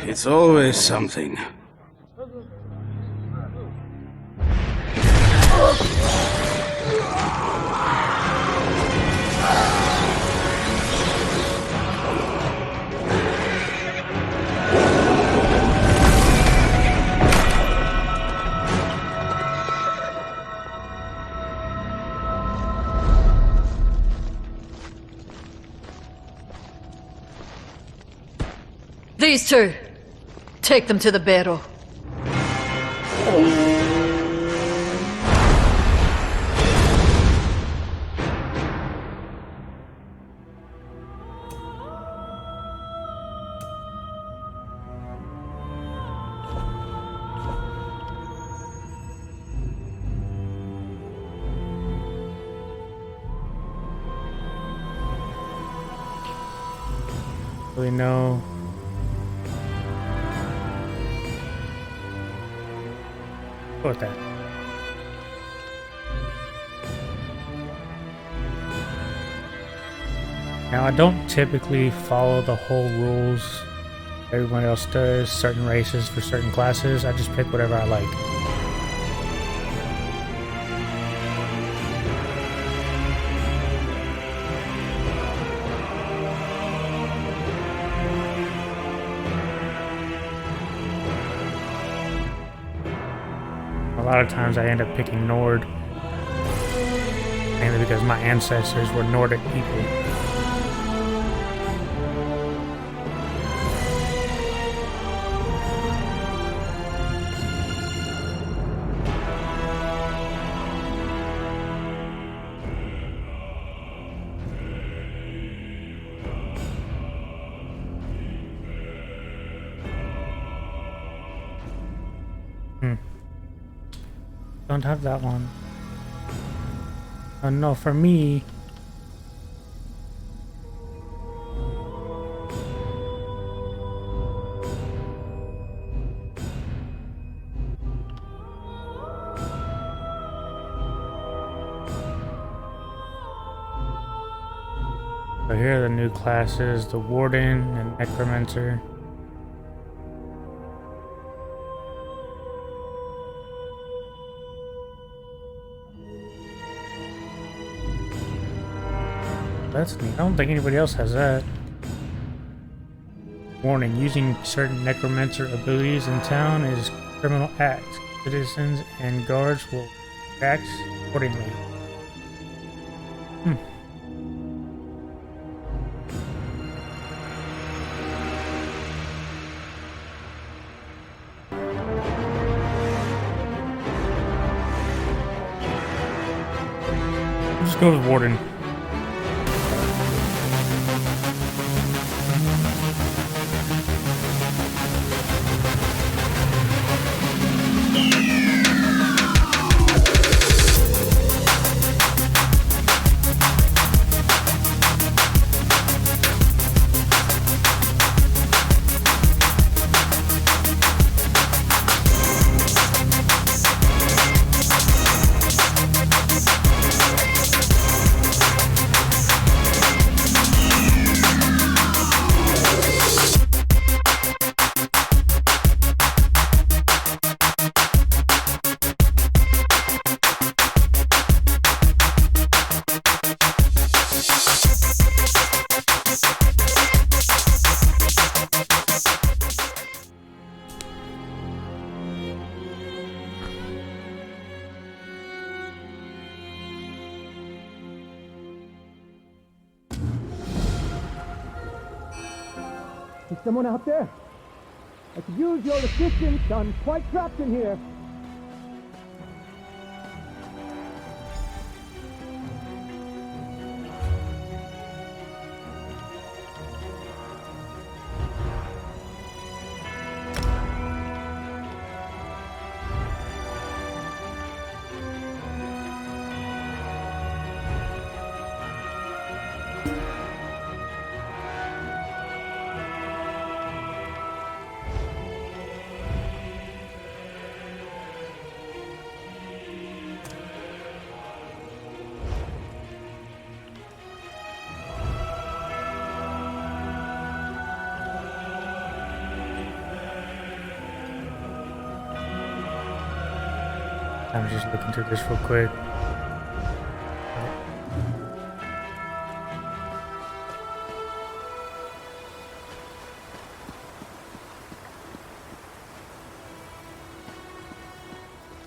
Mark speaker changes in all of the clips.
Speaker 1: It's always something.
Speaker 2: These two. Take them to the barrow.
Speaker 3: We know. Go with that. Now, I don't typically follow the whole rules everyone else does, certain races for certain classes. I just pick whatever I like. A lot of times I end up picking Nord, mainly because my ancestors were Nordic people. Don't have that one. No, for me. So here are the new classes, the Warden and Necromancer. That's neat. I don't think anybody else has that. Warning, using certain necromancer abilities in town is a criminal act. Citizens and guards will act accordingly. Just go with Warden.
Speaker 4: Is someone out there? I could use your assistance. I'm quite trapped in here.
Speaker 3: I'm just looking through this real quick.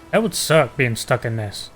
Speaker 3: That would suck being stuck in this.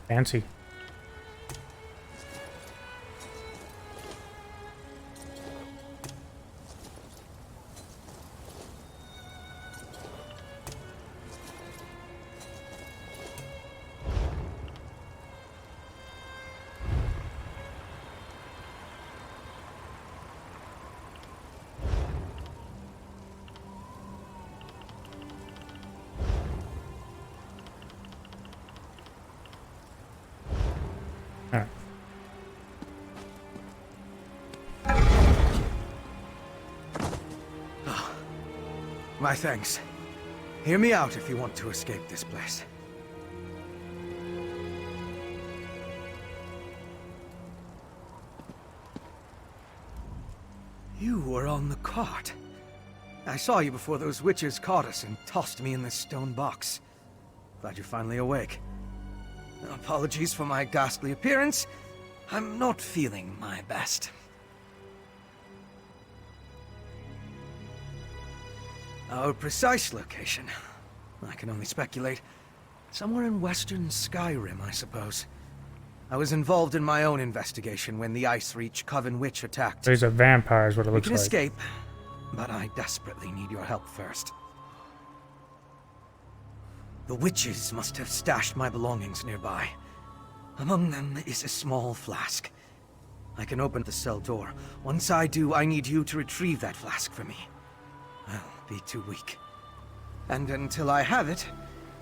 Speaker 3: Fancy. Alright.
Speaker 5: My thanks. Hear me out if you want to escape this place. You were on the cart. I saw you before those witches caught us and tossed me in this stone box. Glad you're finally awake. Apologies for my ghastly appearance. I'm not feeling my best. Our precise location, I can only speculate. Somewhere in western Skyrim, I suppose. I was involved in my own investigation when the Ice Reach Coven Witch attacked.
Speaker 3: These are vampires, what it
Speaker 5: We
Speaker 3: looks
Speaker 5: can
Speaker 3: like.
Speaker 5: escape, but I desperately need your help first. The witches must have stashed my belongings nearby. Among them is a small flask. I can open the cell door. Once I do, I need you to retrieve that flask for me. I'll be too weak. And until I have it,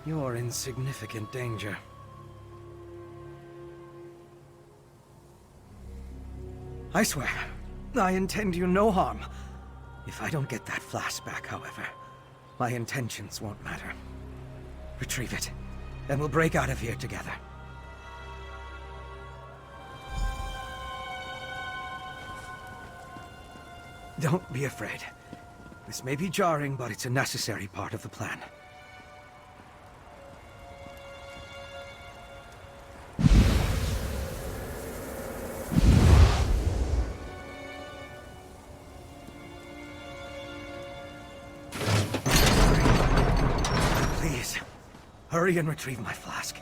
Speaker 5: you're in significant danger. I swear, I intend you no harm. If I don't get that flask back, however, my intentions won't matter. Retrieve it, then we'll break out of here together. Don't be afraid. This may be jarring, but it's a necessary part of the plan. Please, hurry and retrieve my flask.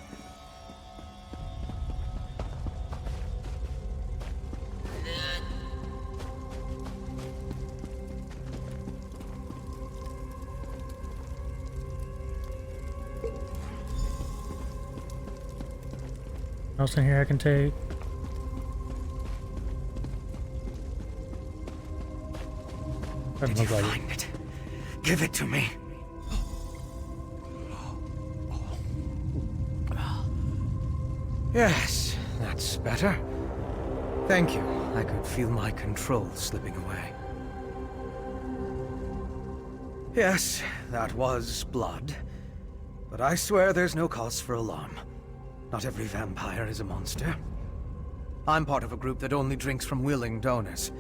Speaker 3: Else in here I can take. Doesn't
Speaker 5: Did you
Speaker 3: look like it.
Speaker 5: find it? Give it to me. Yes, that's better. Thank you. I could feel my control slipping away. Yes, that was blood. But I swear there's no cause for alarm. Not every vampire is a monster. I'm part of a group that only drinks from willing donors.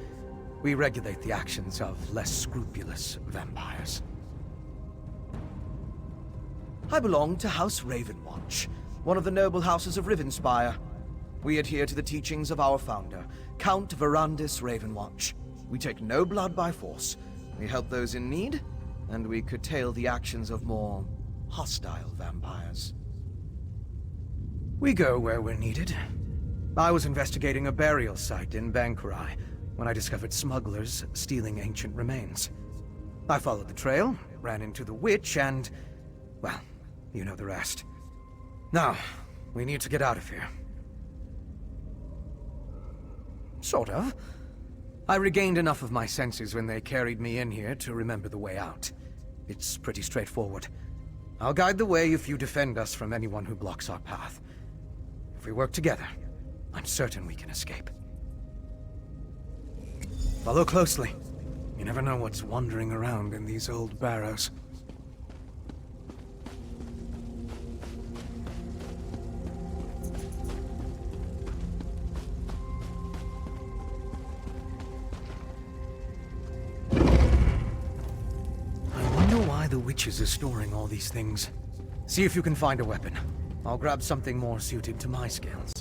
Speaker 5: We regulate the actions of less scrupulous vampires. I belong to House Ravenwatch, one of the noble houses of Rivenspire. We adhere to the teachings of our founder, Count Verandis Ravenwatch. We take no blood by force. We help those in need, and we curtail the actions of more hostile vampires. We go where we're needed. I was investigating a burial site in Bankurai when I discovered smugglers stealing ancient remains. I followed the trail, ran into the witch, and... well, you know the rest. Now, we need to get out of here. Sort of. I regained enough of my senses when they carried me in here to remember the way out. It's pretty straightforward. I'll guide the way if you defend us from anyone who blocks our path. If we work together, I'm certain we can escape. Follow closely. You never know what's wandering around in these old barrows. I wonder why the witches are storing all these things. See if you can find a weapon. I'll grab something more suited to my skills.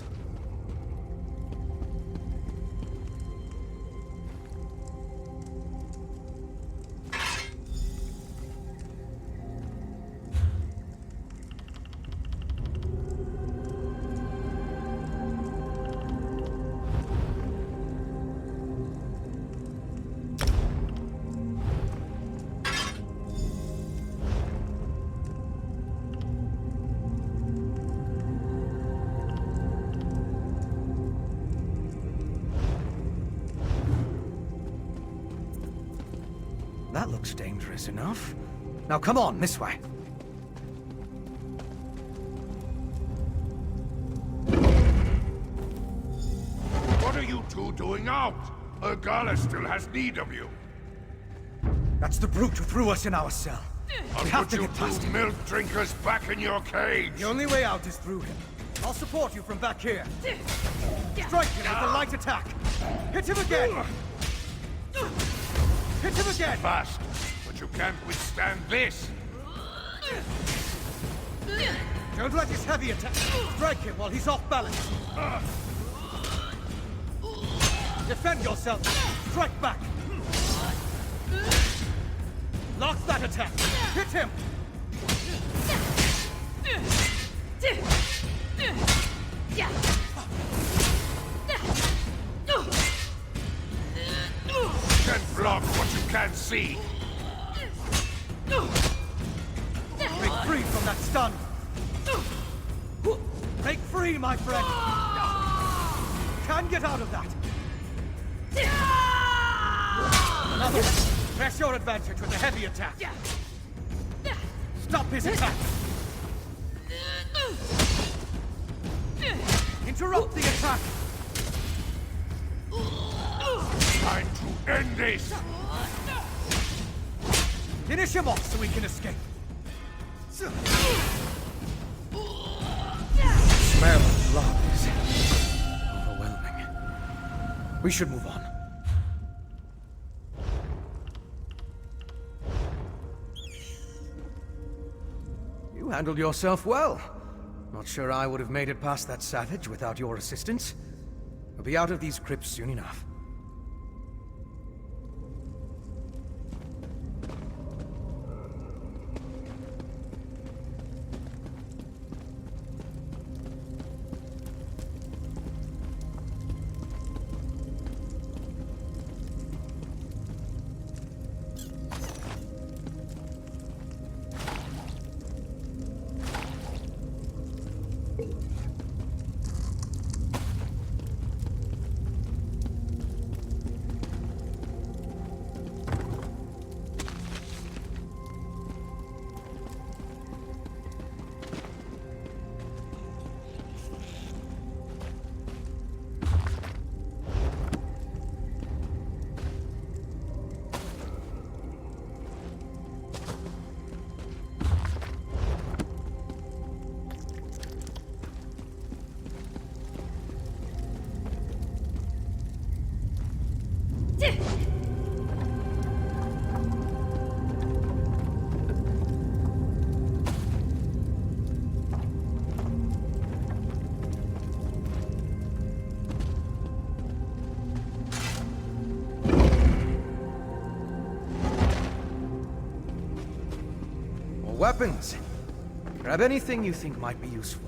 Speaker 5: That looks dangerous enough. Now come on, this way.
Speaker 6: What are you two doing out? Ergala still has need of you.
Speaker 5: That's the brute who threw us in our cell.
Speaker 6: I'll
Speaker 5: We have
Speaker 6: put
Speaker 5: to
Speaker 6: you
Speaker 5: get past
Speaker 6: two
Speaker 5: him.
Speaker 6: milk drinkers back in your cage.
Speaker 5: The only way out is through him. I'll support you from back here. Strike him with a light attack. Hit him again. Hit him again.
Speaker 6: Fast, but you can't withstand this.
Speaker 5: Don't let his heavy attack strike him while he's off balance. Defend yourself. Strike back. Lock that attack. Hit him.
Speaker 6: Can't block what you can't see.
Speaker 5: Break free from that stun. Break free, my friend. You can get out of that. Another one. Press your advantage with a heavy attack. Stop his attack. Interrupt the attack.
Speaker 6: Time to end this.
Speaker 5: Finish him off so we can escape. Smell of blood is overwhelming. We should move on. You handled yourself well. Not sure I would have made it past that savage without your assistance. We'll be out of these crypts soon enough. weapons. Grab anything you think might be useful.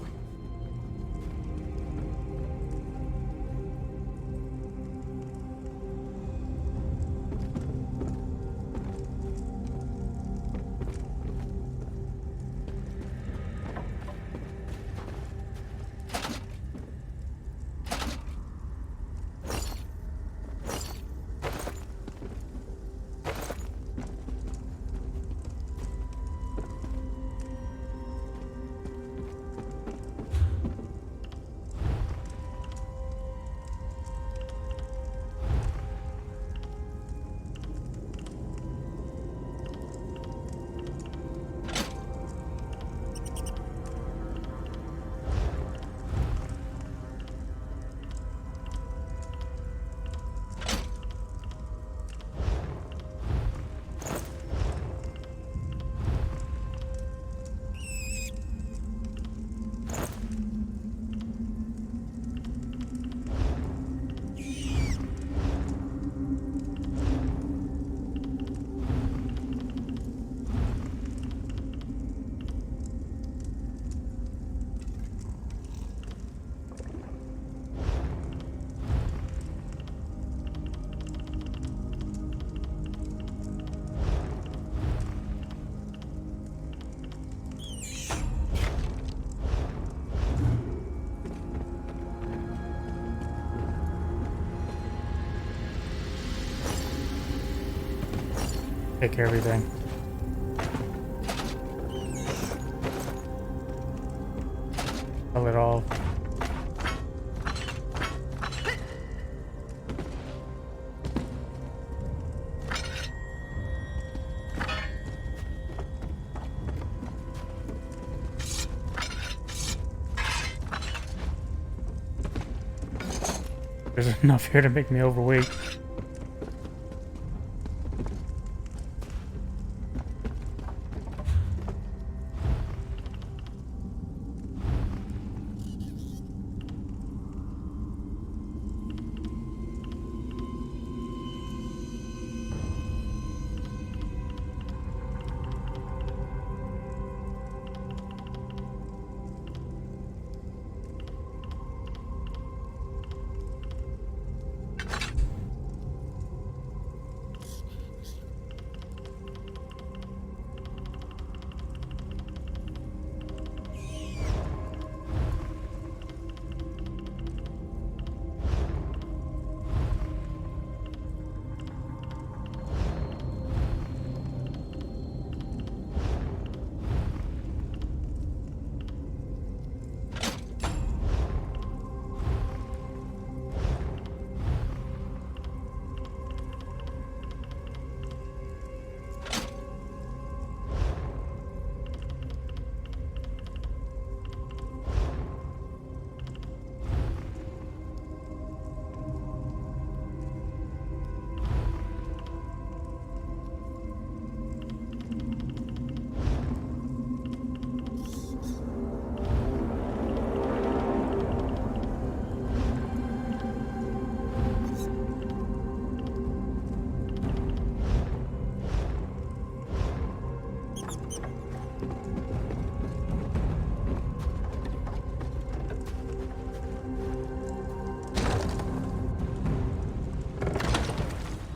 Speaker 3: Take care of everything. Sell it all. There's enough here to make me overweight.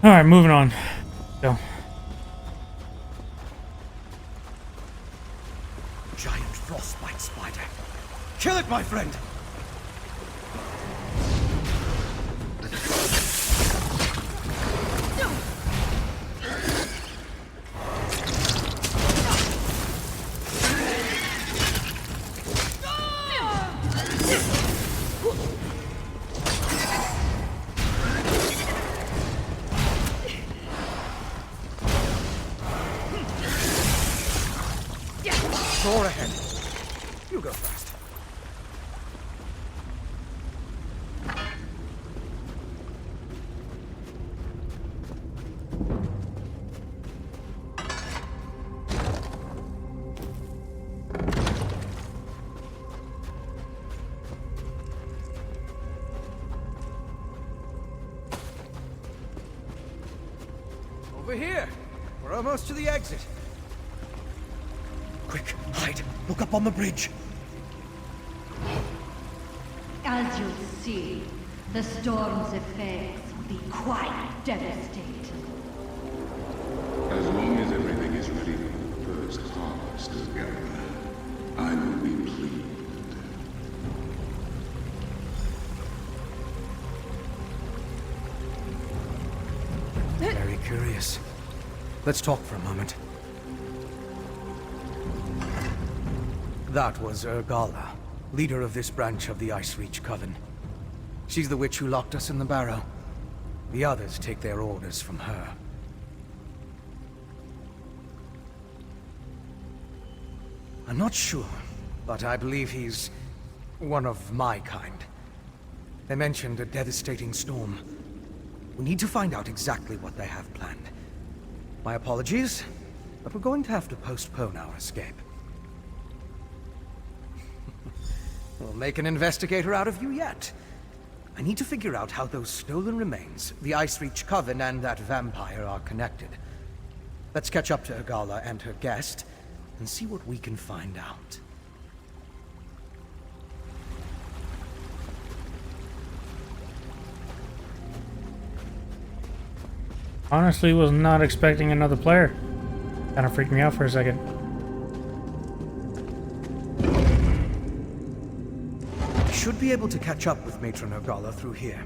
Speaker 3: Alright, moving on. Go.
Speaker 5: Giant frostbite spider. Kill it, my friend! Door ahead. You go first. Over here. We're almost to the exit. Quick, hide. Look up on the bridge.
Speaker 7: As you'll see, the storm's effects will be quite devastating.
Speaker 6: As long as everything is ready for the first harvest of Gaia, I will be pleased.
Speaker 5: Very curious. Let's talk for a moment. That was Urgala, leader of this branch of the Ice Reach Coven. She's the witch who locked us in the barrow. The others take their orders from her. I'm not sure, but I believe he's one of my kind. They mentioned a devastating storm. We need to find out exactly what they have planned. My apologies, but we're going to have to postpone our escape. We'll make an investigator out of you yet. I need to figure out how those stolen remains, the Ice Reach Coven, and that vampire are connected. Let's catch up to Urgala and her guest, and see what we can find out.
Speaker 3: Honestly, was not expecting another player. Kind of freaked me out for a second.
Speaker 5: Should be able to catch up with Matron Urgala through here.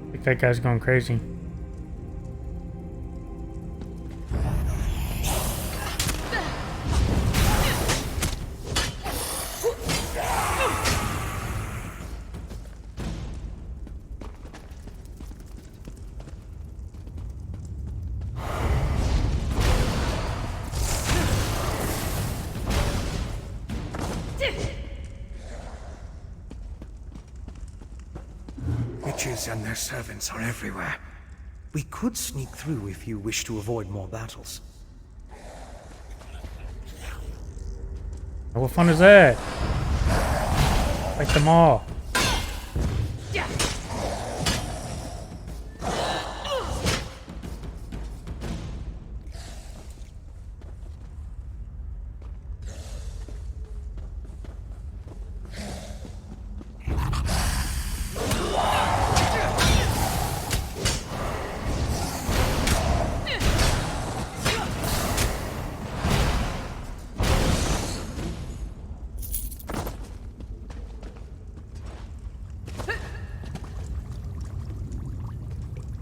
Speaker 3: I think that guy's going crazy.
Speaker 5: Witches and their servants are everywhere. We could sneak through if you wish to avoid more battles.
Speaker 3: What fun is that? Like them all.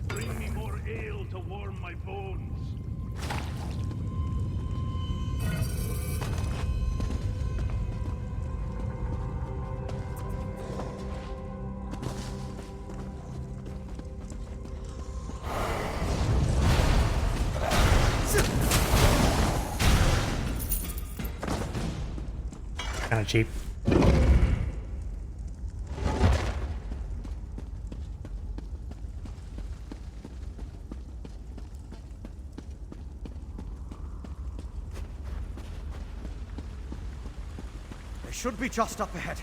Speaker 6: Bring me more ale to warm my bones.
Speaker 3: Kind of cheap.
Speaker 5: They should be just up ahead.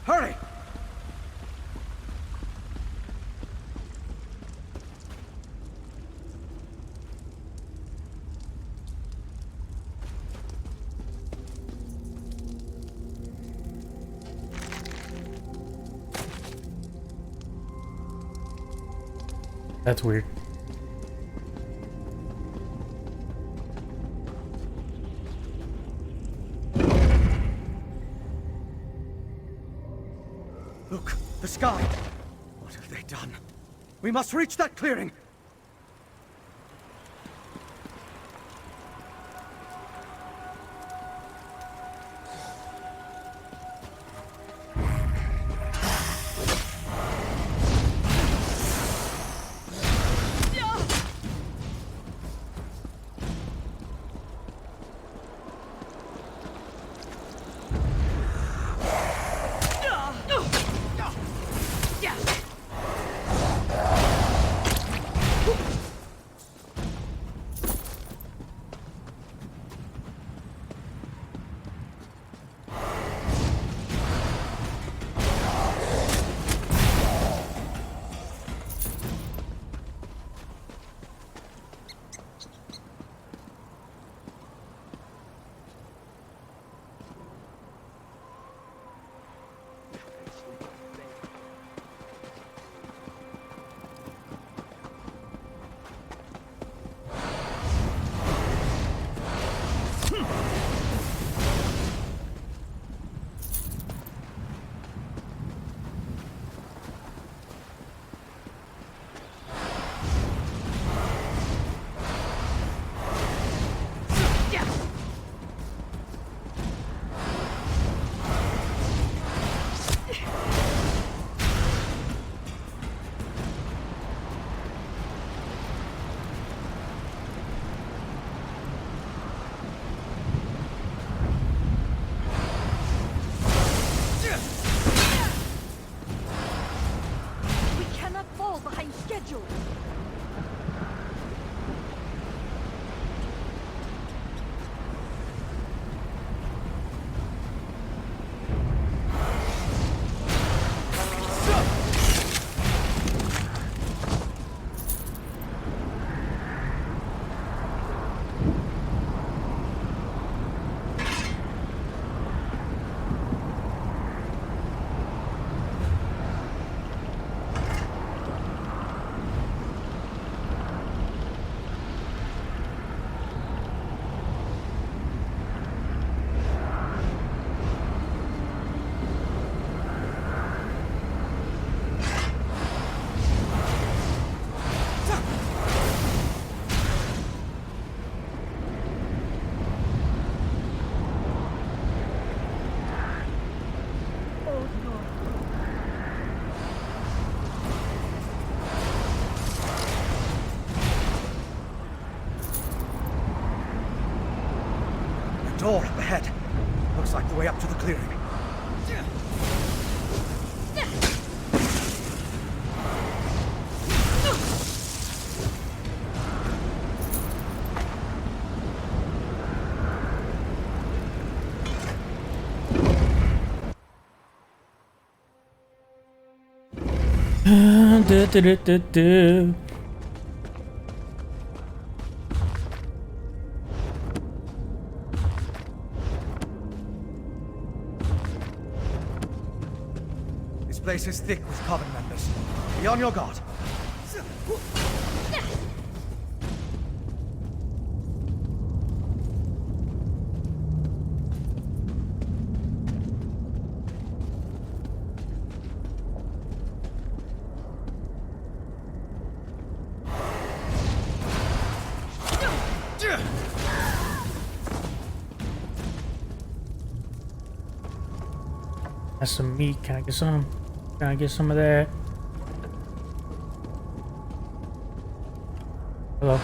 Speaker 5: Hurry!
Speaker 3: That's weird.
Speaker 5: Look, the sky! What have they done? We must reach that clearing! door up ahead. Looks like the way up to the clearing.
Speaker 3: Do.
Speaker 5: This place is thick with Coven members. Be on your guard.
Speaker 3: That's some meat. Can I get some? Can I get some of that? Hello.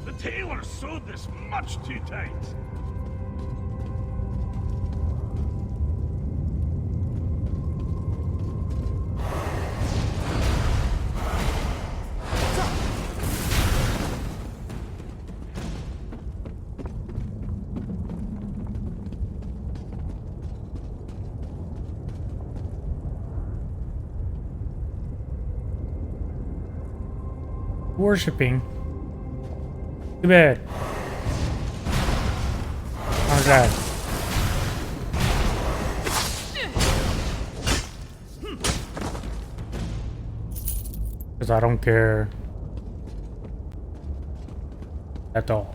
Speaker 8: The tailor sewed this much too tight.
Speaker 3: Worshipping. Too bad. Oh god. Because I don't care at all.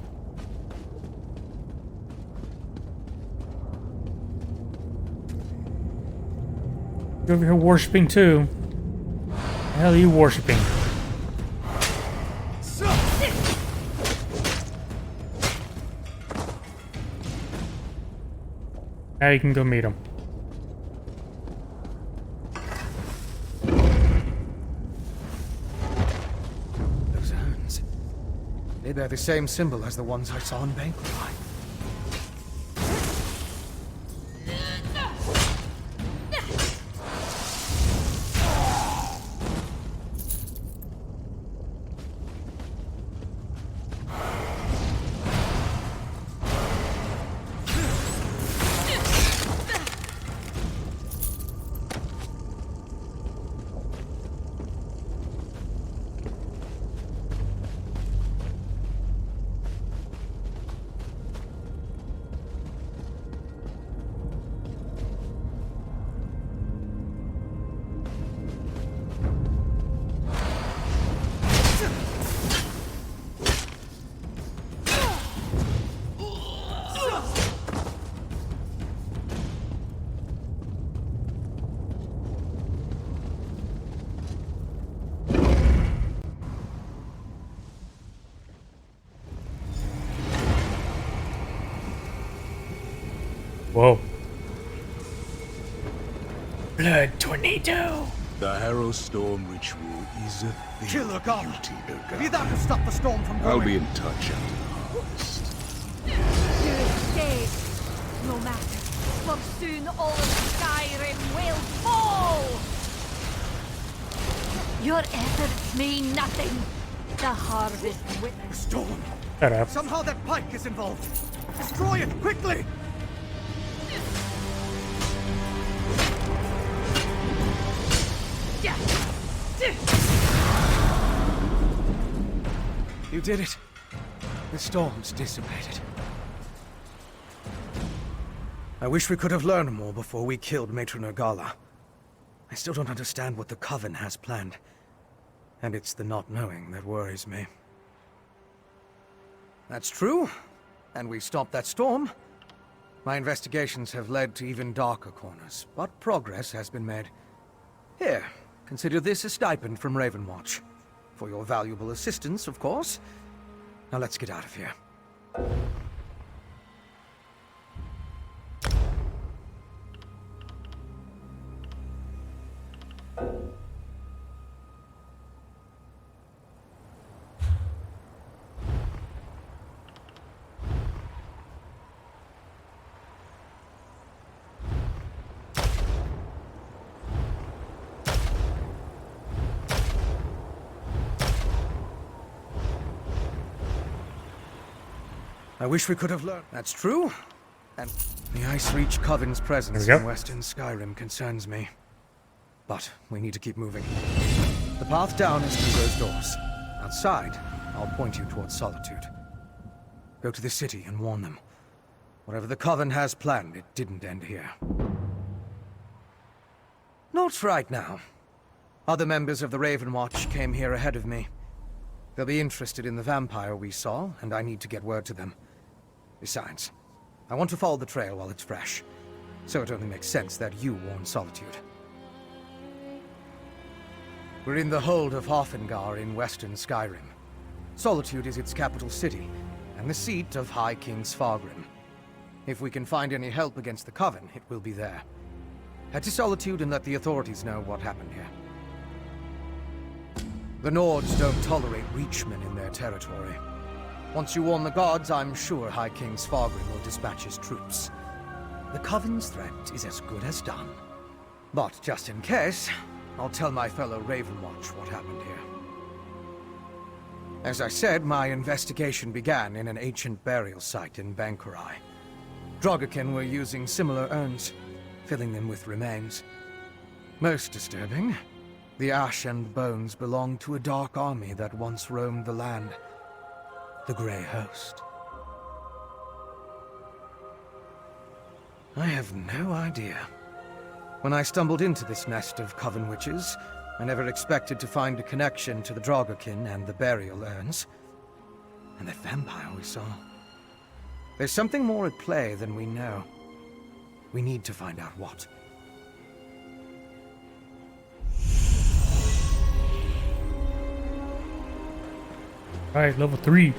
Speaker 3: You're over here worshipping too. The hell are you worshipping? Now you can go meet him.
Speaker 5: Those urns. They bear the same symbol as the ones I saw in Banquet.
Speaker 3: Whoa. Blood tornado.
Speaker 6: The Harrow Storm ritual is a thing
Speaker 5: Kill
Speaker 6: of
Speaker 5: Urgala.
Speaker 6: beauty, Urgala.
Speaker 5: Be that to stop the storm from
Speaker 6: I'll
Speaker 5: growing.
Speaker 6: be in touch after the harvest.
Speaker 7: You're dead. No matter. For soon all of Skyrim will fall. Your efforts mean nothing. The harvest witness.
Speaker 5: Storm.
Speaker 3: Shut up.
Speaker 5: Somehow that pike is involved. Destroy it quickly. You did it. The storm's dissipated. I wish we could have learned more before we killed Matron Urgala. I still don't understand what the Coven has planned. And it's the not knowing that worries me. That's true. And we stopped that storm. My investigations have led to even darker corners, but progress has been made. Here, consider this a stipend from Ravenwatch. For your valuable assistance, of course. Now let's get out of here. I wish we could have learned. That's true. And the Ice Reach Coven's presence in western Skyrim concerns me. But we need to keep moving. The path down is through those doors. Outside, I'll point you towards Solitude. Go to the city and warn them. Whatever the Coven has planned, it didn't end here. Not right now. Other members of the Raven Watch came here ahead of me. They'll be interested in the vampire we saw, and I need to get word to them. Besides, I want to follow the trail while it's fresh, so it only makes sense that you warn Solitude. We're in the hold of Hofengar in western Skyrim. Solitude is its capital city, and the seat of High King Svargrim. If we can find any help against the Coven, it will be there. Head to Solitude and let the authorities know what happened here. The Nords don't tolerate Reachmen in their territory. Once you warn the gods, I'm sure High King Svargrim will dispatch his troops. The Coven's threat is as good as done. But just in case, I'll tell my fellow Ravenwatch what happened here. As I said, my investigation began in an ancient burial site in Bankurai. Drogakin were using similar urns, filling them with remains. Most disturbing, the ash and bones belonged to a dark army that once roamed the land. The Grey Host. I have no idea. When I stumbled into this nest of Coven witches, I never expected to find a connection to the Drogakin and the burial urns. And the vampire we saw. There's something more at play than we know. We need to find out what.
Speaker 3: Alright, level 3.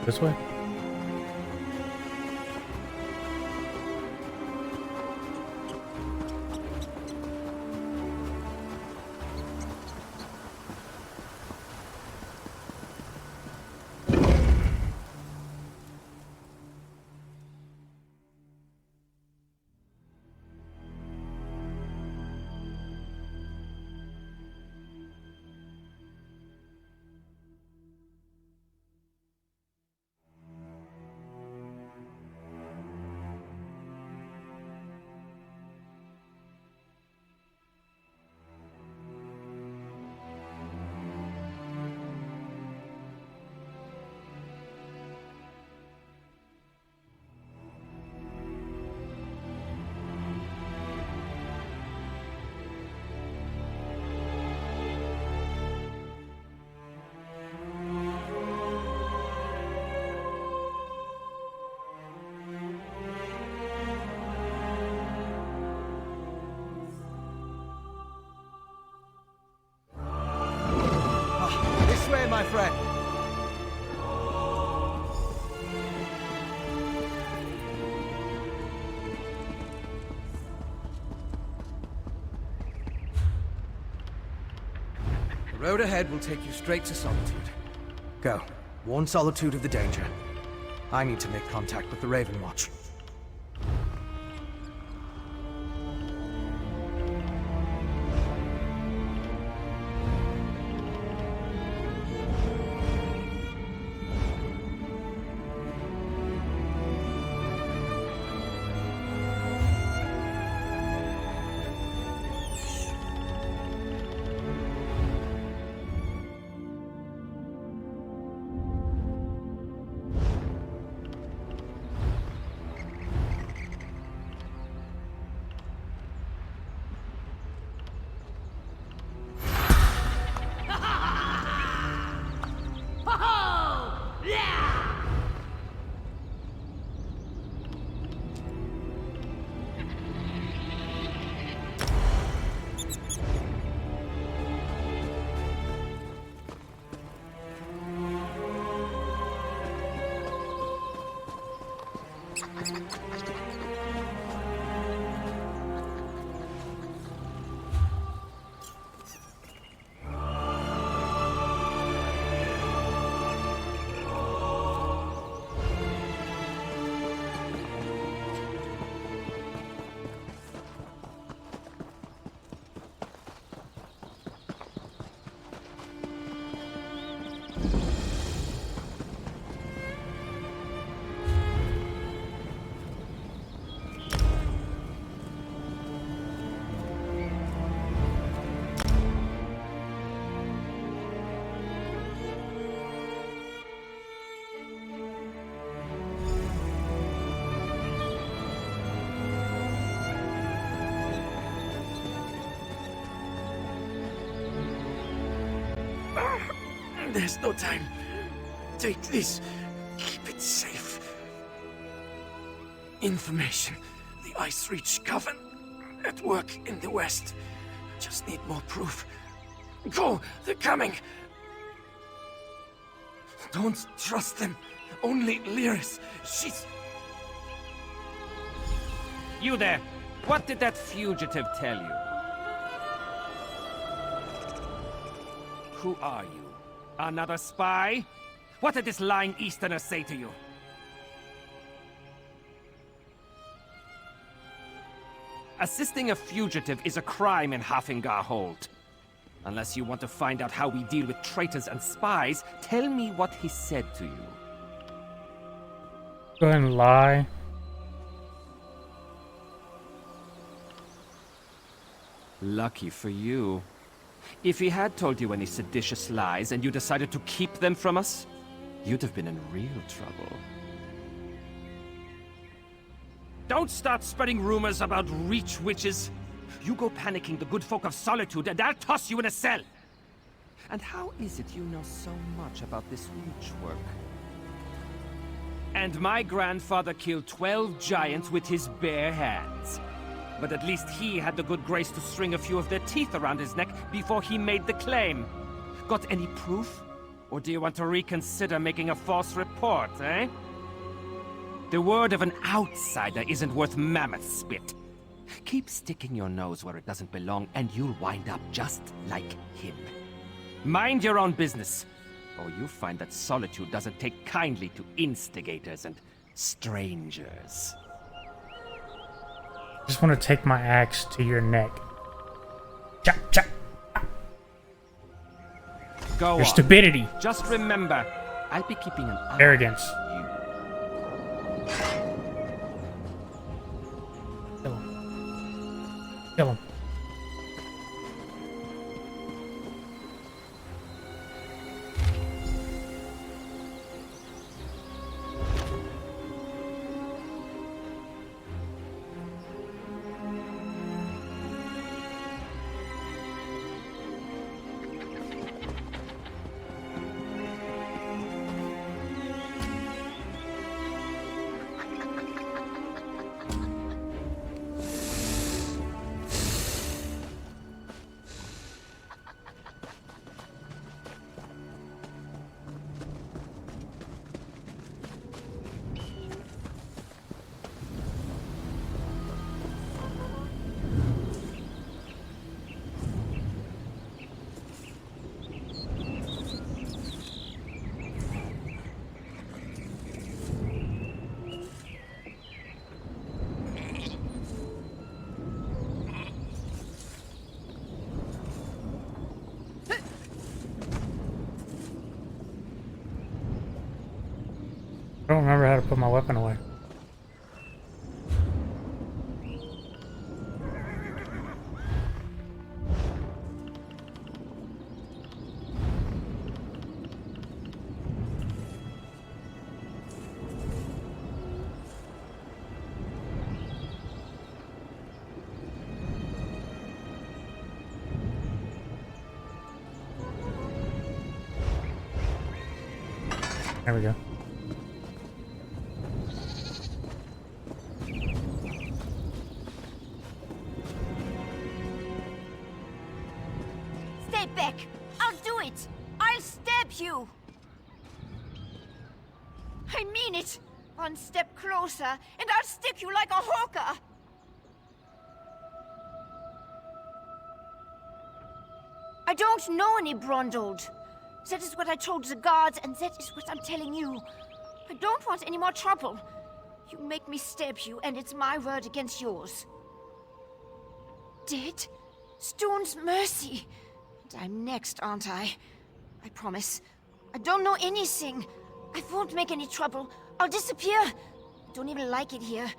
Speaker 3: This way?
Speaker 5: My friend. The road ahead will take you straight to Solitude. Go. Warn Solitude of the danger. I need to make contact with the Raven Watch.
Speaker 8: There's no time. Take this. Keep it safe. Information. The Ice Reach Coven. At work in the west. Just need more proof. Go! They're coming! Don't trust them. Only Lyris. She's...
Speaker 9: You there! What did that fugitive tell you? Who are you? Another spy? What did this lying Easterner say to you? Assisting a fugitive is a crime in Hafingar Hold. Unless you want to find out how we deal with traitors and spies, tell me what he said to you.
Speaker 3: Go ahead and lie.
Speaker 9: Lucky for you. If he had told you any seditious lies and you decided to keep them from us, you'd have been in real trouble. Don't start spreading rumors about Reach witches. You go panicking the good folk of Solitude and I'll toss you in a cell. And how is it you know so much about this Reach work? And my grandfather killed 12 giants with his bare hands. But at least he had the good grace to string a few of their teeth around his neck before he made the claim. Got any proof? Or do you want to reconsider making a false report, eh? The word of an outsider isn't worth mammoth spit. Keep sticking your nose where it doesn't belong and you'll wind up just like him. Mind your own business, or you'll find that Solitude doesn't take kindly to instigators and strangers.
Speaker 3: Just want to take my axe to your neck. Chop, chop.
Speaker 9: Go
Speaker 3: Your
Speaker 9: on.
Speaker 3: stupidity.
Speaker 9: Just remember, I'll be keeping an eye
Speaker 3: Arrogance.
Speaker 9: on you.
Speaker 3: Kill him. Kill him. I don't remember how to put my weapon away. There we go.
Speaker 7: Stay back! I'll do it! I'll stab you! I mean it! One step closer, and I'll stick you like a hawker! I don't know any Brondold. That is what I told the guards, and that is what I'm telling you. I don't want any more trouble. You make me stab you, and it's my word against yours. Dead? Stone's mercy. And I'm next, aren't I? I promise. I don't know anything. I won't make any trouble. I'll disappear. I don't even like it here.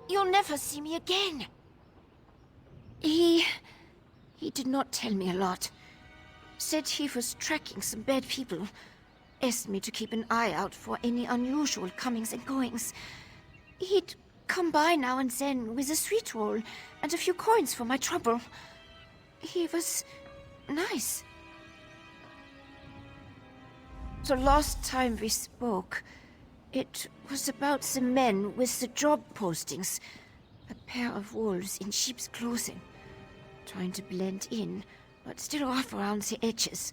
Speaker 7: You'll never see me again. He did not tell me a lot. Said he was tracking some bad people. Asked me to keep an eye out for any unusual comings and goings. He'd come by now and then with a sweet roll and a few coins for my trouble. He was nice. The last time we spoke, it was about the men with the job postings. A pair of wolves in sheep's clothing. Trying to blend in, but still off around the edges.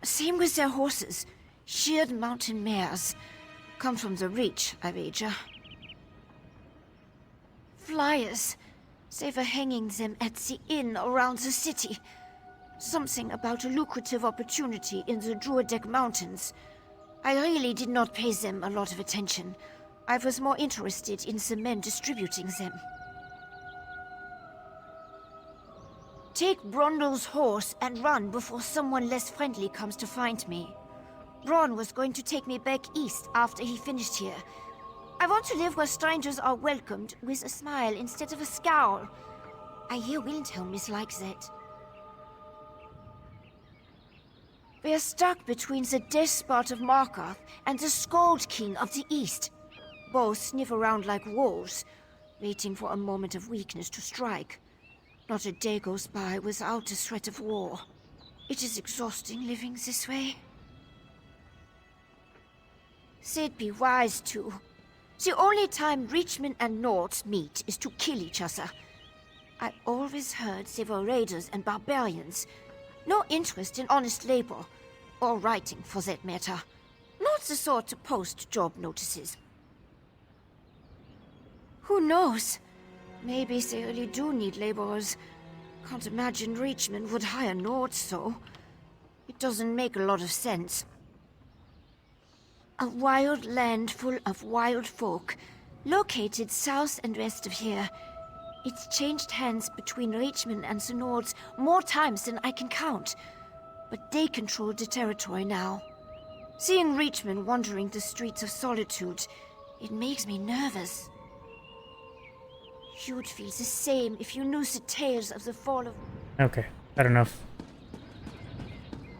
Speaker 7: Same with their horses. Sheared mountain mares. Come from the Reach, I wager. Flyers. They were hanging them at the inn around the city. Something about a lucrative opportunity in the Druidek Mountains. I really did not pay them a lot of attention. I was more interested in the men distributing them. Take Brondle's horse and run before someone less friendly comes to find me. Bron was going to take me back east after he finished here. I want to live where strangers are welcomed with a smile instead of a scowl. I hear Windhelm is like that. We're stuck between the despot of Markarth and the Skald King of the East. Both sniff around like wolves, waiting for a moment of weakness to strike. Not a day goes by without a threat of war. It is exhausting living this way. They'd be wise to. The only time Reachmen and Nords meet is to kill each other. I always heard they were raiders and barbarians. No interest in honest labor. Or writing, for that matter. Not the sort to post job notices. Who knows? Maybe they really do need laborers. Can't imagine Reachmen would hire Nords, so. It doesn't make a lot of sense. A wild land full of wild folk, located south and west of here. It's changed hands between Reachmen and the Nords more times than I can count. But they control the territory now. Seeing Reachmen wandering the streets of Solitude, it makes me nervous. You'd feel the same if you knew the tales of the fall of...
Speaker 3: Okay, that enough.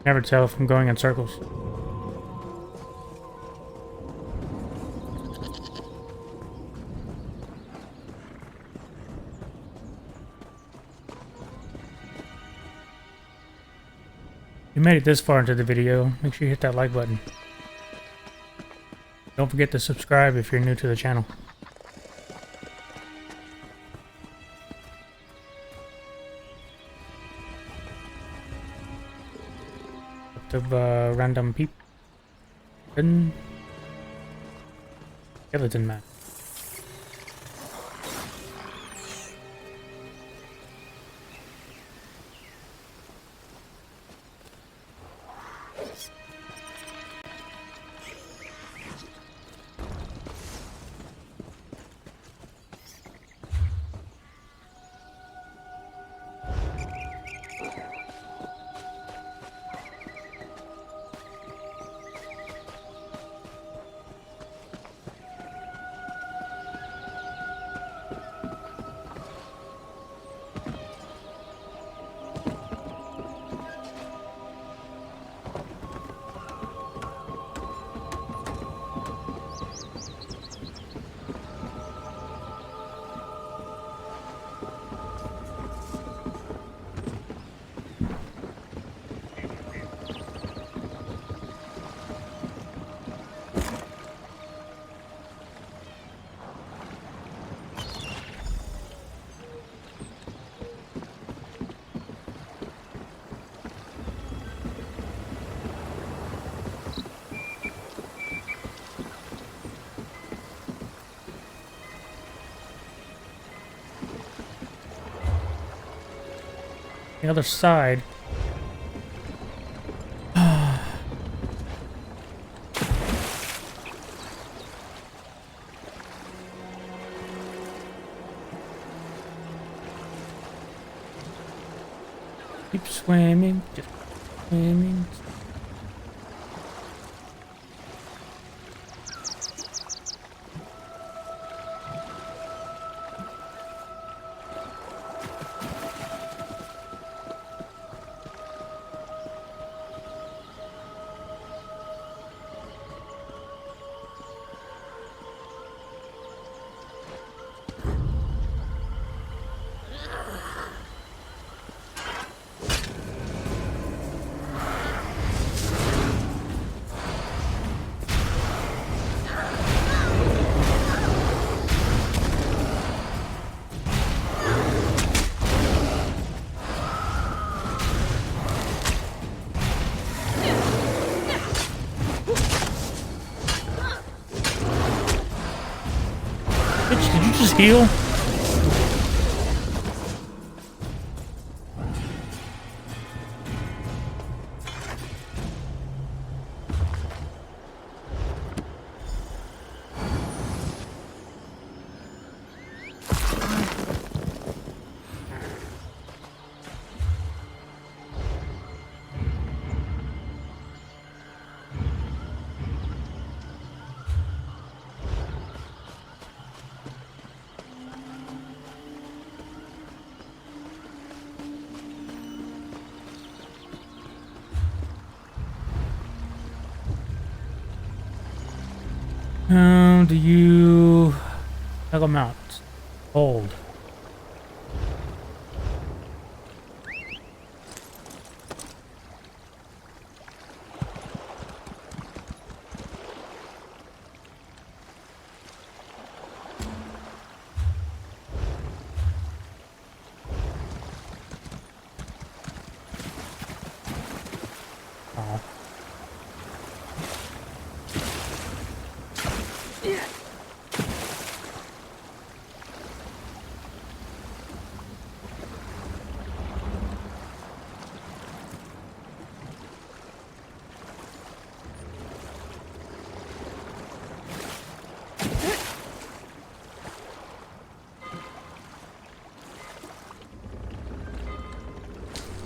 Speaker 3: Never tell if I'm going in circles. If you made it this far into the video, make sure you hit that like button. Don't forget to subscribe if you're new to the channel. Of random people. Skeleton man. The other side. Keep swimming, just swimming. Bitch, did you just heal? Do you check them out? Hold. Oh.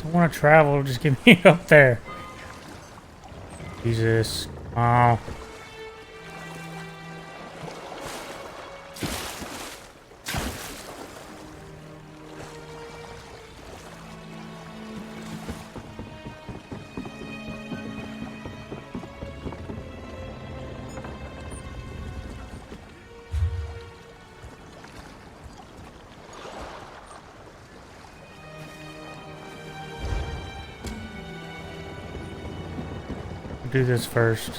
Speaker 3: I want to travel, just get me up there. Jesus. Wow. Do this first.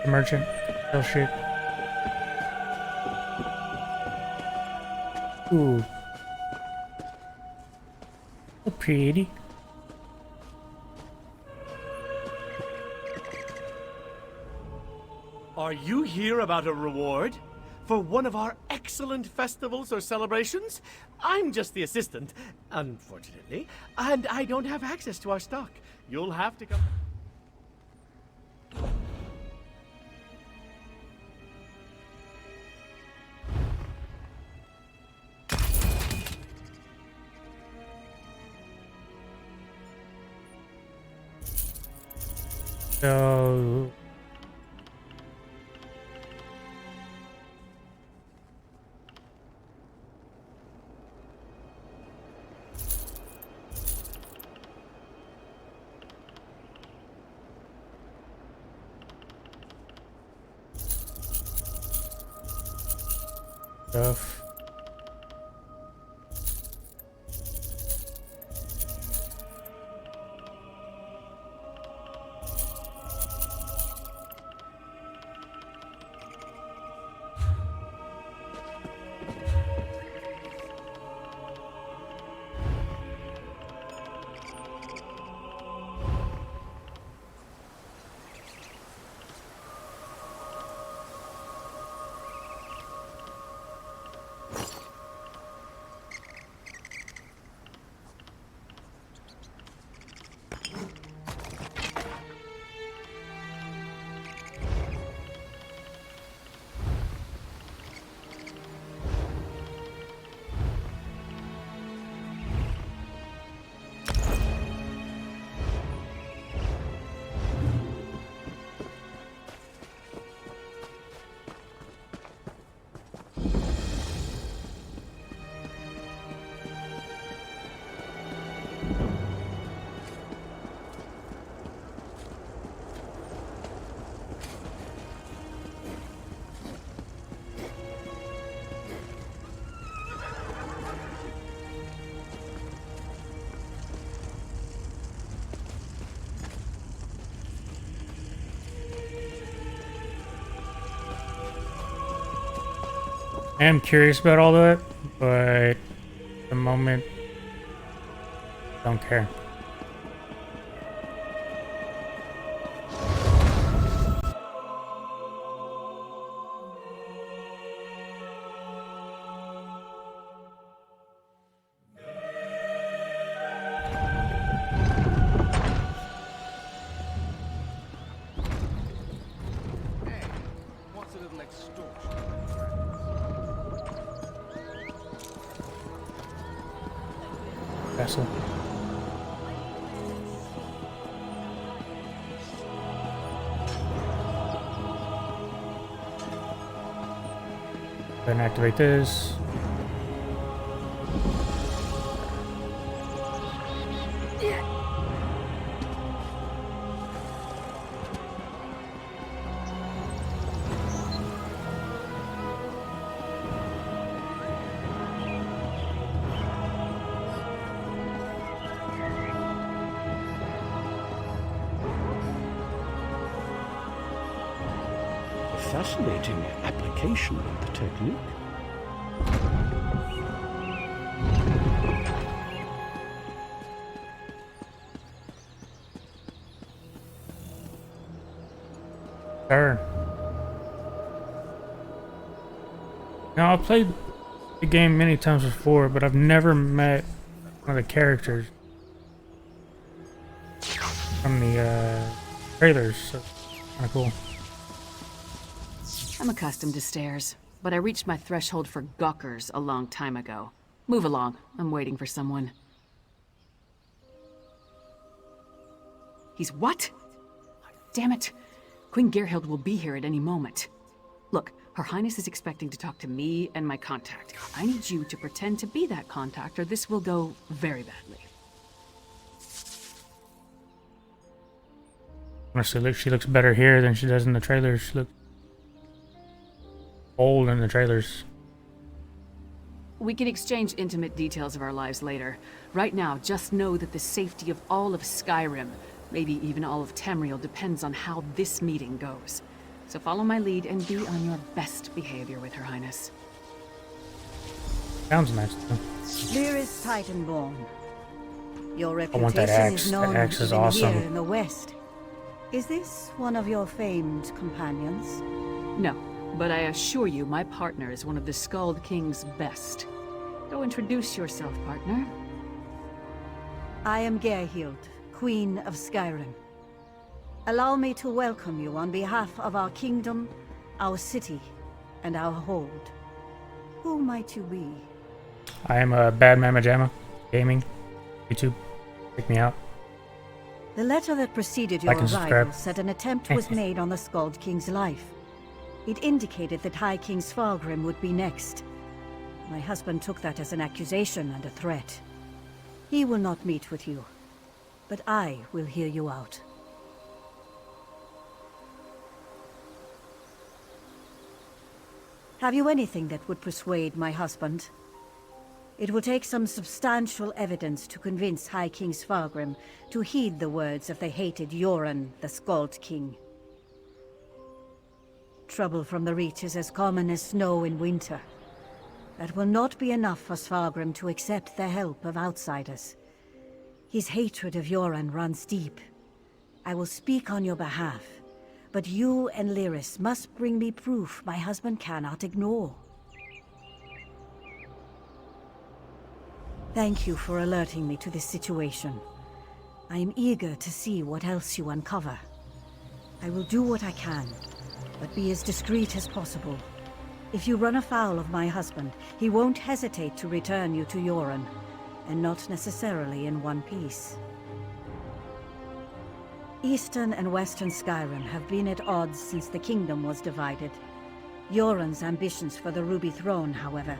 Speaker 3: Merchant. Oh shit. Ooh. So pretty.
Speaker 10: Are you here about a reward? For one of our excellent festivals or celebrations? I'm just the assistant, unfortunately, and I don't have access to our stock. You'll have to come...
Speaker 3: So stuff. I am curious about all that, but at the moment, don't care.
Speaker 9: What's a little extortion?
Speaker 3: Vessel. Then activate this.
Speaker 1: Fascinating application of the technique.
Speaker 3: Sure. Now, I've played the game many times before, but I've never met one of the characters from the trailers, so kind of cool.
Speaker 11: I'm accustomed to stairs, but I reached my threshold for gawkers a long time ago. Move along. I'm waiting for someone. He's what? Damn it. Queen Gerhild will be here at any moment. Look, Her Highness is expecting to talk to me and my contact. I need you to pretend to be that contact, or this will go very badly.
Speaker 3: Honestly, she looks better here than she does in the trailers. She looks old in the trailers.
Speaker 11: We can exchange intimate details of our lives later. Right now, just know that the safety of all of Skyrim, maybe even all of Tamriel, depends on how this meeting goes. So follow my lead and be on your best behavior with Her Highness.
Speaker 3: Sounds nice, though.
Speaker 12: Dearest Titanborn, your
Speaker 3: I want that
Speaker 12: reputation
Speaker 3: axe.
Speaker 12: is
Speaker 3: That
Speaker 12: known
Speaker 3: axe is
Speaker 12: even
Speaker 3: awesome.
Speaker 12: here in the West. Is this one of your famed companions?
Speaker 11: No, but I assure you my partner is one of the Skald King's best. Go introduce yourself, partner.
Speaker 12: I am Gerhild, Queen of Skyrim. Allow me to welcome you on behalf of our kingdom, our city, and our hold. Who might you be?
Speaker 3: I am a Bad Mama Jamma Gaming. YouTube. Check me out.
Speaker 12: The letter that preceded your
Speaker 3: Like and subscribe.
Speaker 12: arrival said an attempt was made on the Skald King's life. It indicated that High King Svargrim would be next. My husband took that as an accusation and a threat. He will not meet with you, but I will hear you out. Have you anything that would persuade my husband? It will take some substantial evidence to convince High King Svargrim to heed the words of the hated Yoren, the Skald King. Trouble from the Reach is as common as snow in winter. That will not be enough for Svargrim to accept the help of outsiders. His hatred of Yoren runs deep. I will speak on your behalf, but you and Lyris must bring me proof my husband cannot ignore. Thank you for alerting me to this situation. I am eager to see what else you uncover. I will do what I can, but be as discreet as possible. If you run afoul of my husband, he won't hesitate to return you to Yoren, and not necessarily in one piece. Eastern and Western Skyrim have been at odds since the kingdom was divided. Yoren's ambitions for the Ruby Throne, however,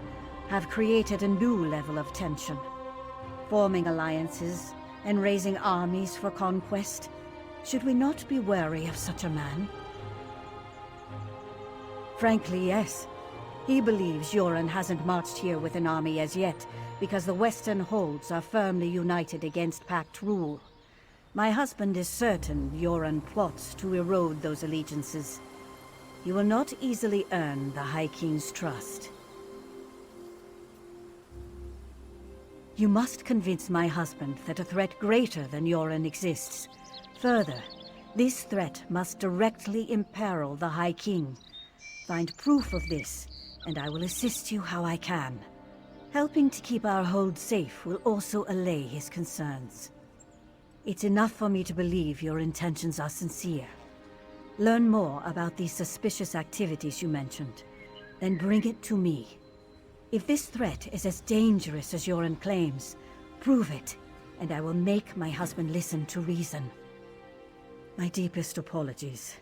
Speaker 12: have created a new level of tension. Forming alliances and raising armies for conquest. Should we not be wary of such a man? Frankly, yes. He believes Yoren hasn't marched here with an army as yet, because the Western holds are firmly united against Pact rule. My husband is certain Yoren plots to erode those allegiances. You will not easily earn the High King's trust. You must convince my husband that a threat greater than Yoren exists. Further, this threat must directly imperil the High King. Find proof of this, and I will assist you how I can. Helping to keep our hold safe will also allay his concerns. It's enough for me to believe your intentions are sincere. Learn more about these suspicious activities you mentioned, then bring it to me. If this threat is as dangerous as Yoren claims, prove it, and I will make my husband listen to reason. My deepest apologies.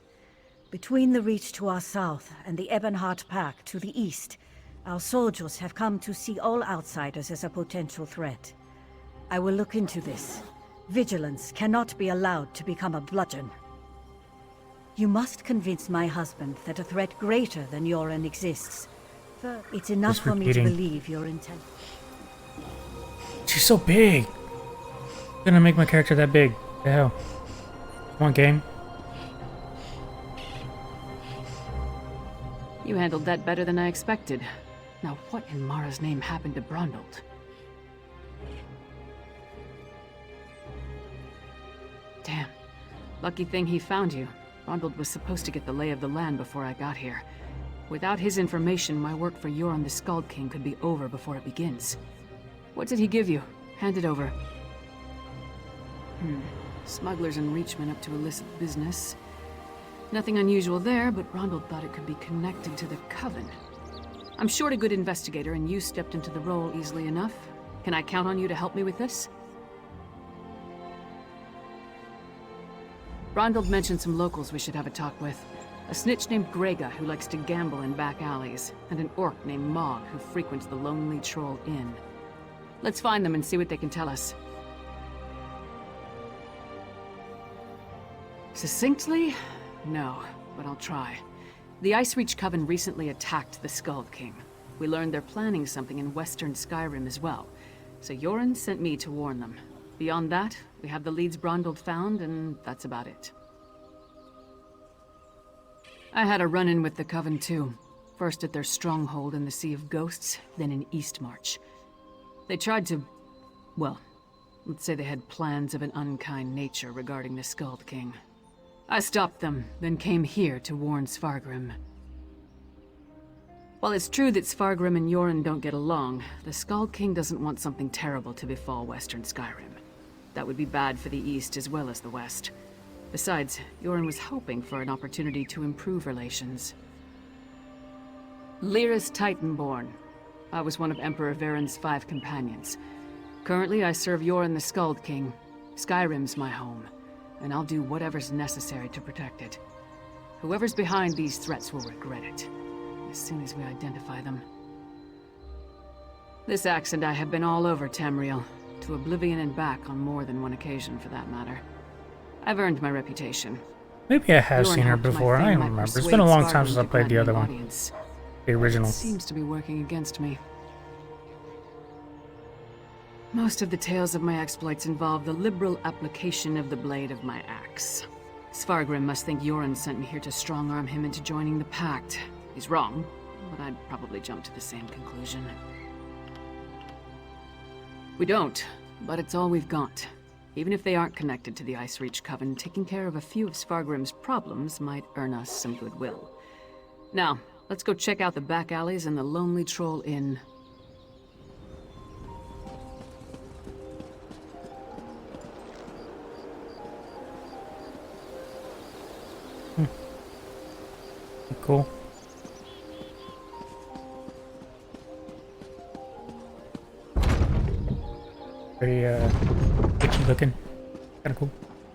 Speaker 12: Between the Reach to our south and the Ebonheart Pack to the east, our soldiers have come to see all outsiders as a potential threat. I will look into this. Vigilance cannot be allowed to become a bludgeon. You must convince my husband that a threat greater than Yoren exists. It's enough for me to believe your intent.
Speaker 3: She's so big. I'm gonna make my character that big. The hell? Come on, game.
Speaker 11: You handled that better than I expected. Now what in Mara's name happened to Brondald? Damn. Lucky thing he found you. Brondald was supposed to get the lay of the land before I got here. Without his information, my work for Yoren the Skald King could be over before it begins. What did he give you? Hand it over. Smugglers and Reachmen up to illicit business. Nothing unusual there, but Brondald thought it could be connected to the Coven. I'm short a good investigator, and you stepped into the role easily enough. Can I count on you to help me with this? Brondald mentioned some locals we should have a talk with. A snitch named Grega who likes to gamble in back alleys, and an orc named Mog who frequents the Lonely Troll Inn. Let's find them and see what they can tell us. Succinctly? No, but I'll try. The Ice Reach Coven recently attacked the Skald King. We learned they're planning something in Western Skyrim as well, so Yoren sent me to warn them. Beyond that, we have the leads Brondald found, and that's about it. I had a run-in with the Coven too. First at their stronghold in the Sea of Ghosts, then in Eastmarch. They tried to... well, let's say they had plans of an unkind nature regarding the Skald King. I stopped them, then came here to warn Svargrim. While it's true that Svargrim and Yoren don't get along, the Skald King doesn't want something terrible to befall Western Skyrim. That would be bad for the East as well as the West. Besides, Yoren was hoping for an opportunity to improve relations. Lyris Titanborn. I was one of Emperor Varen's 5 companions. Currently, I serve Yoren the Skald King. Skyrim's my home, and I'll do whatever's necessary to protect it. Whoever's behind these threats will regret it, as soon as we identify them. This axe and I have been all over Tamriel, to Oblivion and back on more than one occasion for that matter. I've earned my reputation.
Speaker 3: Maybe I have seen her before. I don't remember. It's been a long time since I played the other one. The original.
Speaker 11: It seems to be working against me. Most of the tales of my exploits involve the liberal application of the blade of my axe. Svargrim must think Yoren sent me here to strong-arm him into joining the pact. He's wrong, but I'd probably jump to the same conclusion. We don't, but it's all we've got. Even if they aren't connected to the Ice Reach Coven, taking care of a few of Svargrim's problems might earn us some goodwill. Now, let's go check out the back alleys and the Lonely Troll Inn.
Speaker 3: Cool. Very itchy looking. Kinda cool.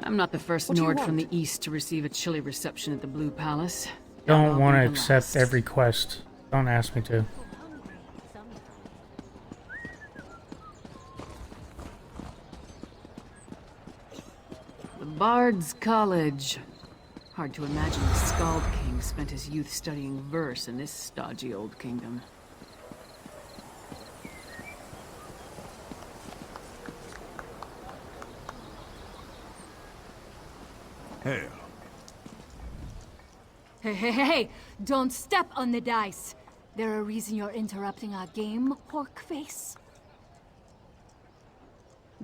Speaker 11: I'm not the first Nord from the east to receive a chilly reception at the Blue Palace.
Speaker 3: Don't want to accept every quest. Don't ask me to.
Speaker 11: The Bard's College. Hard to imagine the Skald King spent his youth studying verse in this stodgy old kingdom.
Speaker 6: Hail.
Speaker 13: Hey, don't step on the dice. There a reason you're interrupting our game, pork face?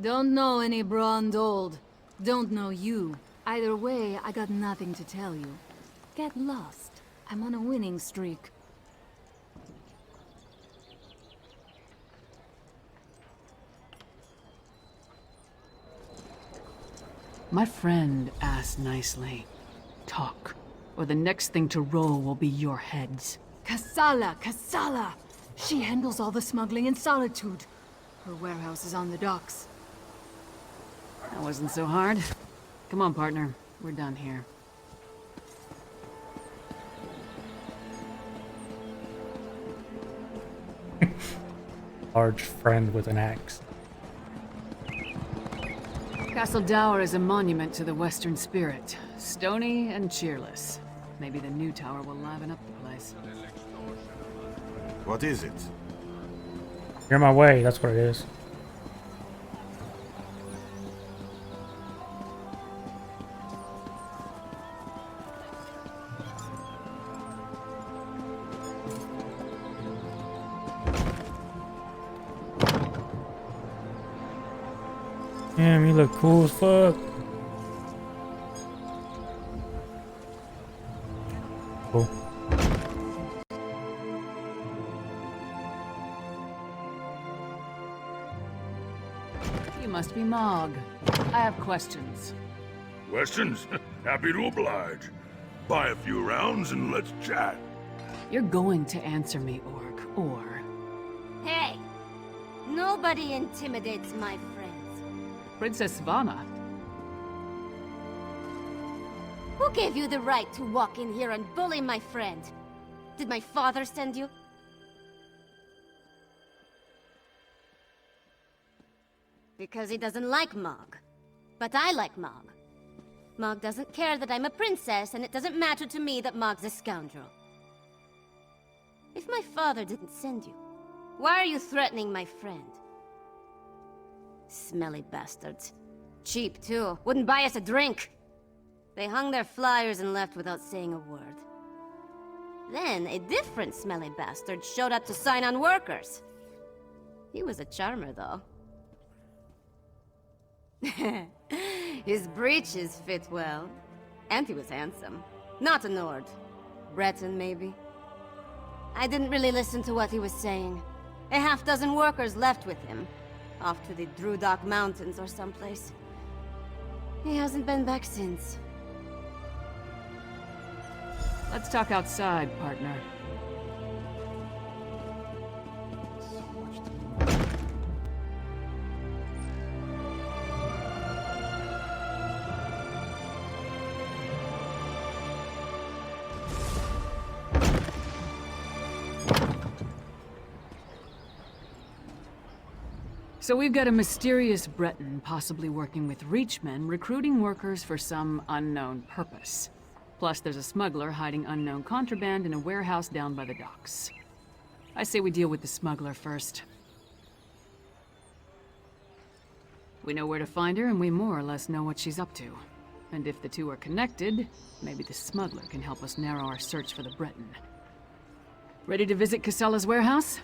Speaker 13: Don't know any Brondhold. Don't know you. Either way, I got nothing to tell you. Get lost. I'm on a winning streak.
Speaker 11: My friend asked nicely. Talk, or the next thing to roll will be your heads.
Speaker 13: Kassala! She handles all the smuggling in Solitude. Her warehouse is on the docks.
Speaker 11: That wasn't so hard. Come on, partner. We're done here.
Speaker 3: Large friend with an axe.
Speaker 11: Castle Dower is a monument to the Western spirit. Stony and cheerless. Maybe the new tower will liven up the place.
Speaker 6: What is it?
Speaker 3: You're in my way, that's what it is. Damn, you look cool as fuck. Cool.
Speaker 11: You must be Mog. I have questions.
Speaker 6: Questions? Happy to oblige. Buy a few rounds and let's chat.
Speaker 11: You're going to answer me, Orc, or...
Speaker 14: Hey! Nobody intimidates my friends.
Speaker 11: Princess Svana.
Speaker 14: Who gave you the right to walk in here and bully my friend? Did my father send you? Because he doesn't like Mog. But I like Mog. Mog doesn't care that I'm a princess, and it doesn't matter to me that Mog's a scoundrel. If my father didn't send you, why are you threatening my friend? Smelly bastards. Cheap, too. Wouldn't buy us a drink. They hung their flyers and left without saying a word. Then, a different smelly bastard showed up to sign on workers. He was a charmer, though. His breeches fit well. And he was handsome. Not a Nord. Breton, maybe. I didn't really listen to what he was saying. A half-dozen workers left with him. Off to the Drudok Mountains or someplace. He hasn't been back since.
Speaker 11: Let's talk outside, partner. So we've got a mysterious Breton possibly working with Reachmen, recruiting workers for some unknown purpose. Plus, there's a smuggler hiding unknown contraband in a warehouse down by the docks. I say we deal with the smuggler first. We know where to find her, and we more or less know what she's up to. And if the two are connected, maybe the smuggler can help us narrow our search for the Breton. Ready to visit Casella's warehouse?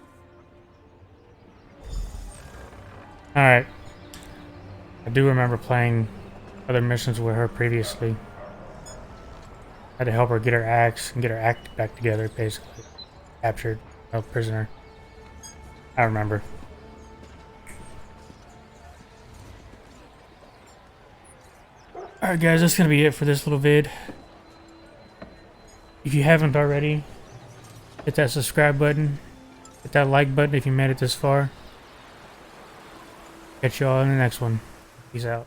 Speaker 3: Alright. I do remember playing other missions with her previously. Had to help her get her axe and get her act back together, basically. Captured a prisoner. I remember. Alright guys, that's gonna be it for this little vid. If you haven't already, hit that subscribe button. Hit that like button if you made it this far. Catch y'all in the next one. Peace out.